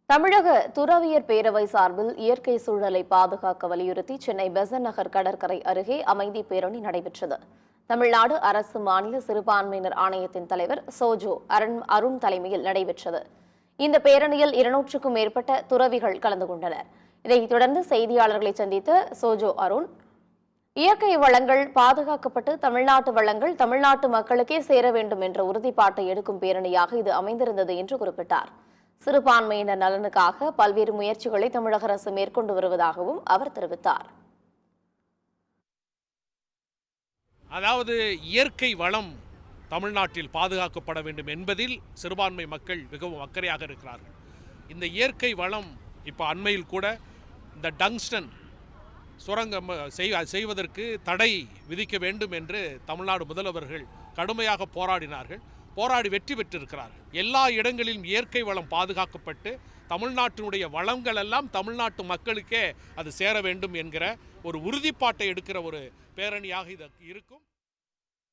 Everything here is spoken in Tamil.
தமிழக துறவியர் பேரவை சார்பில் இயற்கை சூழலை பாதுகாக்க வலியுறுத்தி சென்னை பெசன்ட் நகர் கடற்கரை அருகே அமைதி பேரணி நடைபெற்றது. தமிழ்நாடு அரசு மாநில சிறுபான்மையினர் ஆணையத்தின் தலைவர் சோஜோ அருண் தலைமையில் நடைபெற்றது. இந்த பேரணியில் 200க்கும் மேற்பட்ட துறவிகள் கலந்து கொண்டனர். இதைத் தொடர்ந்து செய்தியாளர்களை சந்தித்த சோஜோ அருண், இயற்கை வளங்கள் பாதுகாக்கப்பட்டு தமிழ்நாட்டு வளங்கள் தமிழ்நாட்டு மக்களுக்கே சேர வேண்டும் என்ற உறுதிப்பாட்டை எடுக்கும் பேரணியாக இது அமைந்திருந்தது என்று குறிப்பிட்டார். சிறுபான்மையினர் நலனுக்காக பல்வேறு முயற்சிகளை தமிழக அரசு மேற்கொண்டு வருவதாகவும் அவர் தெரிவித்தார். அதாவது இயற்கை வளம் தமிழ்நாட்டில் பாதுகாக்கப்பட வேண்டும் என்பதில் சிறுபான்மை மக்கள் மிகவும் அக்கறையாக இருக்கிறார்கள். இந்த இயற்கை வளம் இப்போ அண்மையில் கூட இந்த டங்ஸ்டன் சுரங்கம் செய்வதற்கு தடை விதிக்க வேண்டும் என்று தமிழ்நாடு முதல்வர்கள் கடுமையாக போராடினார்கள். போராடி வெற்றி பெற்றிருக்கிறார்கள். எல்லா இடங்களிலும் இயற்கை வளம் பாதுகாக்கப்பட்டு தமிழ்நாட்டினுடைய வளங்கள் எல்லாம் தமிழ்நாட்டு மக்களுக்கே அது சேர வேண்டும் என்கிற ஒரு உறுதிப்பாட்டை எடுக்கிற ஒரு பேரணியாக இது இருக்கும்.